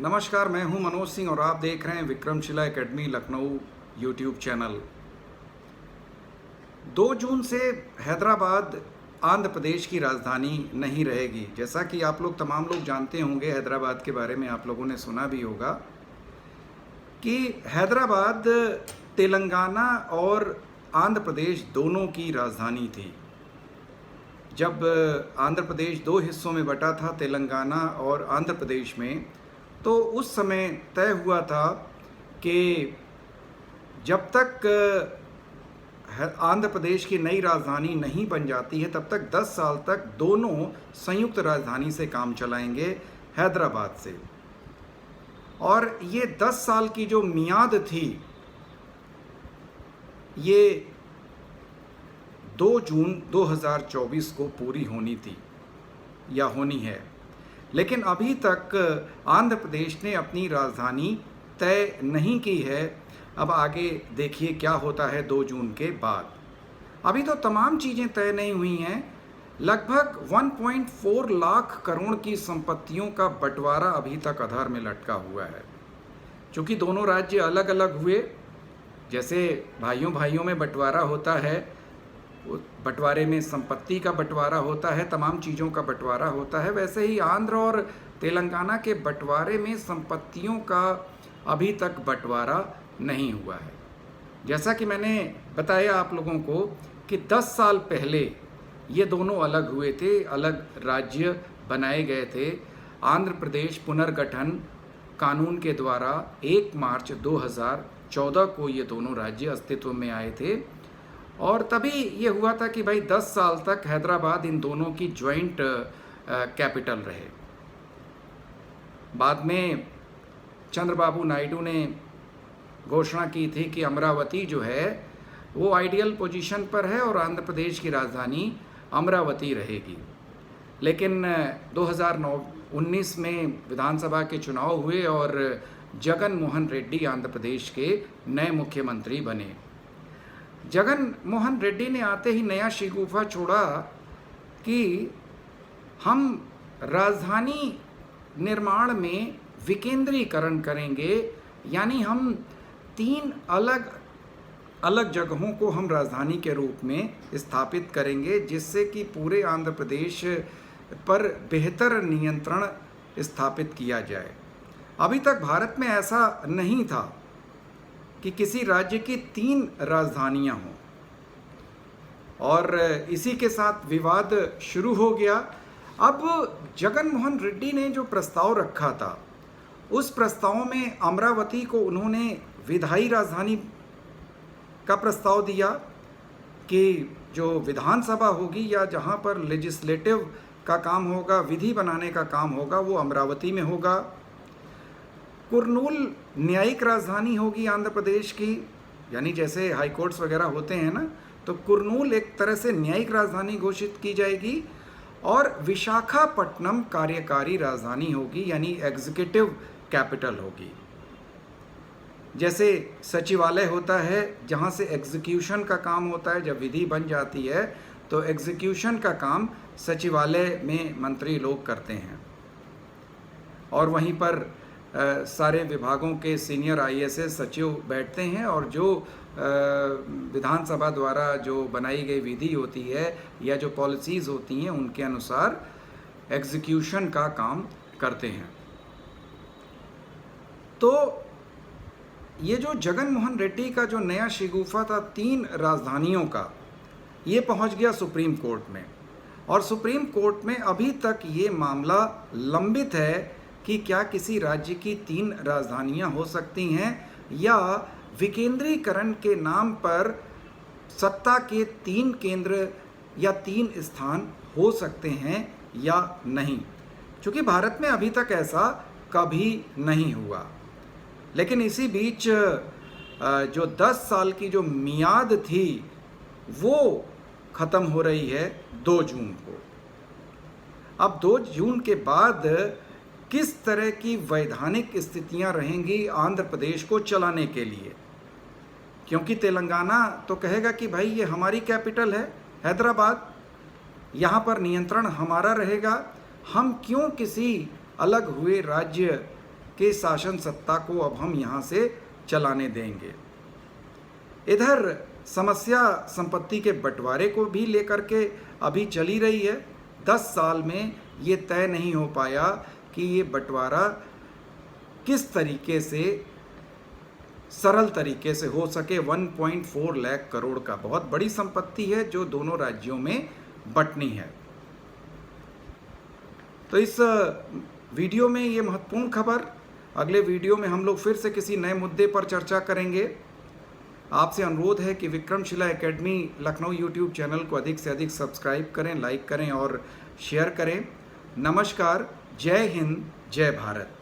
नमस्कार, मैं हूं मनोज सिंह और आप देख रहे हैं Vikramshila academy Lucknow YouTube channel. 2 जून से हैदराबाद आंध्र प्रदेश की राजधानी नहीं रहेगी। जैसा कि आप लोग तमाम लोग जानते होंगे, हैदराबाद के बारे में आप लोगों ने सुना भी होगा कि हैदराबाद तेलंगाना और आंध्र प्रदेश दोनों की राजधानी थी। जब आंध्र प्रदेश 2 हिस्सों में बटा था, तेलंगाना और आंध्र प्रदेश में, तो उस समय तय हुआ था कि जब तक आंध्र प्रदेश की नई राजधानी नहीं बन जाती है तब तक 10 साल तक दोनों संयुक्त राजधानी से काम चलाएंगे, हैदराबाद से। और ये 10 साल की जो मियाद थी, ये 2 जून 2024 को पूरी होनी थी या होनी है। लेकिन अभी तक आंध्र प्रदेश ने अपनी राजधानी तय नहीं की है। अब आगे देखिए क्या होता है 2 जून के बाद। अभी तो तमाम चीज़ें तय नहीं हुई हैं। लगभग 1.4 लाख करोड़ की संपत्तियों का बंटवारा अभी तक आधार में लटका हुआ है। चूँकि दोनों राज्य अलग अलग हुए, जैसे भाइयों भाइयों में बंटवारा होता है, बंटवारे में संपत्ति का बंटवारा होता है, तमाम चीज़ों का बंटवारा होता है, वैसे ही आंध्र और तेलंगाना के बंटवारे में संपत्तियों का अभी तक बंटवारा नहीं हुआ है। जैसा कि मैंने बताया आप लोगों को कि 10 साल पहले ये दोनों अलग हुए थे, अलग राज्य बनाए गए थे। आंध्र प्रदेश पुनर्गठन कानून के द्वारा 1 मार्च 2014 को ये दोनों राज्य अस्तित्व में आए थे और तभी ये हुआ था कि भाई 10 साल तक हैदराबाद इन दोनों की ज्वाइंट कैपिटल रहे। बाद में चंद्रबाबू नायडू ने घोषणा की थी कि अमरावती जो है वो आइडियल पोजीशन पर है और आंध्र प्रदेश की राजधानी अमरावती रहेगी। लेकिन 2019 में विधानसभा के चुनाव हुए और जगन मोहन रेड्डी आंध्र प्रदेश के नए मुख्यमंत्री बने। जगन मोहन रेड्डी ने आते ही नया शिगुफा छोड़ा कि हम राजधानी निर्माण में विकेंद्रीकरण करेंगे, यानी हम 3 अलग अलग जगहों को हम राजधानी के रूप में स्थापित करेंगे, जिससे कि पूरे आंध्र प्रदेश पर बेहतर नियंत्रण स्थापित किया जाए। अभी तक भारत में ऐसा नहीं था कि किसी राज्य की 3 राजधानियां हों और इसी के साथ विवाद शुरू हो गया। अब जगन मोहन रेड्डी ने जो प्रस्ताव रखा था, उस प्रस्ताव में अमरावती को उन्होंने विधायी राजधानी का प्रस्ताव दिया कि जो विधानसभा होगी या जहां पर लेजिस्लेटिव का काम होगा, विधि बनाने का काम होगा, वो अमरावती में होगा। कुर्नूल न्यायिक राजधानी होगी आंध्र प्रदेश की, यानी जैसे हाई कोर्ट्स वगैरह होते हैं ना, तो कुर्नूल एक तरह से न्यायिक राजधानी घोषित की जाएगी। और विशाखापट्टनम कार्यकारी राजधानी होगी, यानी एग्जीक्यूटिव कैपिटल होगी। जैसे सचिवालय होता है जहाँ से एग्जीक्यूशन का काम होता है, जब विधि बन जाती है तो एग्जीक्यूशन का काम सचिवालय में मंत्री लोग करते हैं और वहीं पर सारे विभागों के सीनियर IAS सचिव बैठते हैं और जो विधानसभा द्वारा जो बनाई गई विधि होती है या जो पॉलिसीज़ होती हैं, उनके अनुसार एग्जीक्यूशन का काम करते हैं। तो ये जो जगन मोहन रेड्डी का जो नया शिगुफा था 3 राजधानियों का, ये पहुंच गया सुप्रीम कोर्ट में और सुप्रीम कोर्ट में अभी तक ये मामला लंबित है कि क्या किसी राज्य की 3 राजधानियां हो सकती हैं या विकेंद्रीकरण के नाम पर सत्ता के 3 केंद्र या 3 स्थान हो सकते हैं या नहीं। क्योंकि भारत में अभी तक ऐसा कभी नहीं हुआ। लेकिन इसी बीच जो 10 साल की जो मियाद थी वो ख़त्म हो रही है 2 जून को। अब 2 जून के बाद किस तरह की वैधानिक स्थितियां रहेंगी आंध्र प्रदेश को चलाने के लिए, क्योंकि तेलंगाना तो कहेगा कि भाई ये हमारी कैपिटल है हैदराबाद, यहाँ पर नियंत्रण हमारा रहेगा, हम क्यों किसी अलग हुए राज्य कि शासन सत्ता को अब हम यहाँ से चलाने देंगे। इधर समस्या संपत्ति के बंटवारे को भी लेकर के अभी चली रही है। 10 साल में ये तय नहीं हो पाया कि ये बंटवारा किस तरीके से सरल तरीके से हो सके। 1.4 लाख करोड़ का बहुत बड़ी संपत्ति है जो दोनों राज्यों में बंटनी है। तो इस वीडियो में ये महत्वपूर्ण खबर, अगले वीडियो में हम लोग फिर से किसी नए मुद्दे पर चर्चा करेंगे। आपसे अनुरोध है कि Vikramshila academy Lucknow YouTube channel को अधिक से अधिक सब्सक्राइब करें, लाइक करें और शेयर करें। नमस्कार, जय हिंद, जय भारत।